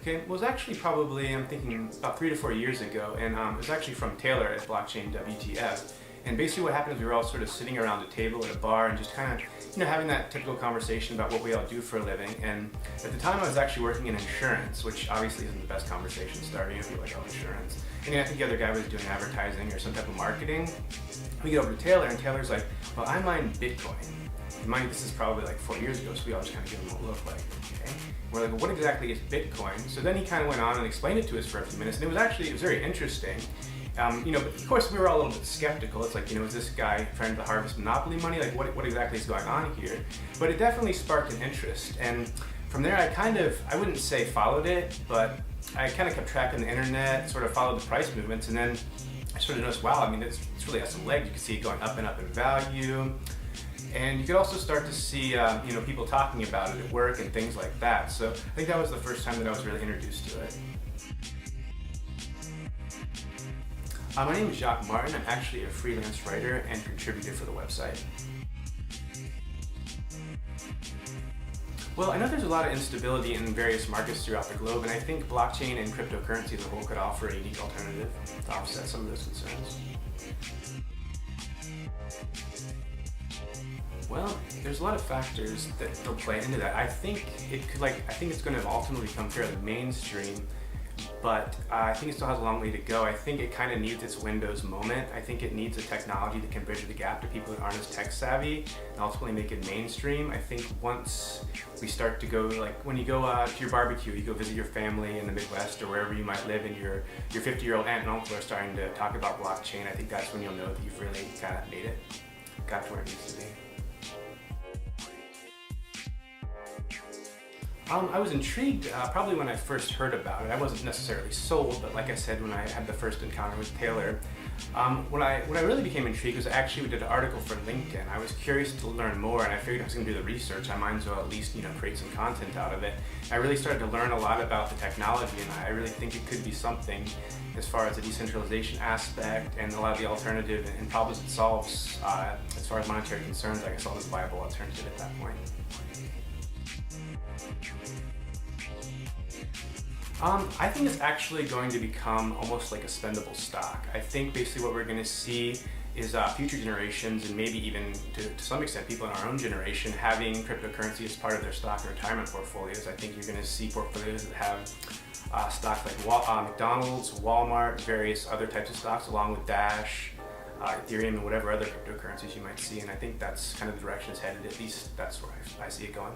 Okay, well, it was actually probably, I'm thinking about 3 to 4 years ago, and it was actually from Taylor at Blockchain WTF. And basically what happened is we were all sort of sitting around a table at a bar and just kind of, having that typical conversation about what we all do for a living. And at the time I was actually working in insurance, which obviously isn't the best conversation starting if you're like, oh, insurance. And I think the other guy was doing advertising or some type of marketing. We get over to Taylor, and Taylor's like, well, I mine Bitcoin. Mind you, this is probably like 4 years ago, so we all just kind of give him a look like, okay. We're like, well, what exactly is Bitcoin? So then he kind of went on and explained it to us for a few minutes, and it was very interesting. But of course we were all a little bit skeptical. It's like, is this guy trying to harvest monopoly money? Like, what exactly is going on here? But it definitely sparked an interest, and from there I wouldn't say followed it, but I kind of kept track on the internet, sort of followed the price movements, and then I sort of noticed, wow, it's really got some legs. You can see it going up and up in value. And you could also start to see, people talking about it at work and things like that. So I think that was the first time that I was really introduced to it. My name is Jacques Martin. I'm actually a freelance writer and contributor for the website. Well, I know there's a lot of instability in various markets throughout the globe, and I think blockchain and cryptocurrency as a whole could offer a unique alternative to offset some of those concerns. Well, there's a lot of factors that will play into that. I think it's going to ultimately become fairly mainstream, but I think it still has a long way to go. I think it kind of needs its Windows moment. I think it needs a technology that can bridge the gap to people that aren't as tech savvy and ultimately make it mainstream. I think once we start to go, like when you go to your barbecue, you go visit your family in the Midwest or wherever you might live, and your 50-year-old aunt and uncle are starting to talk about blockchain, I think that's when you'll know that you've really kind of made it, got to where it needs to be. I was intrigued probably when I first heard about it. I wasn't necessarily sold, but like I said, when I had the first encounter with Taylor, when I really became intrigued was actually we did an article for LinkedIn. I was curious to learn more, and I figured I was going to do the research. I might as well at least create some content out of it. I really started to learn a lot about the technology, and I really think it could be something as far as the decentralization aspect and a lot of the alternative and problems it solves as far as monetary concerns. I saw this viable alternative at that point. I think it's actually going to become almost like a spendable stock. I think basically what we're going to see is future generations, and maybe even to some extent people in our own generation, having cryptocurrency as part of their stock or retirement portfolios. I think you're going to see portfolios that have stocks like McDonald's, Walmart, various other types of stocks, along with Dash, Ethereum, and whatever other cryptocurrencies you might see. And I think that's kind of the direction it's headed. At least that's where I see it going.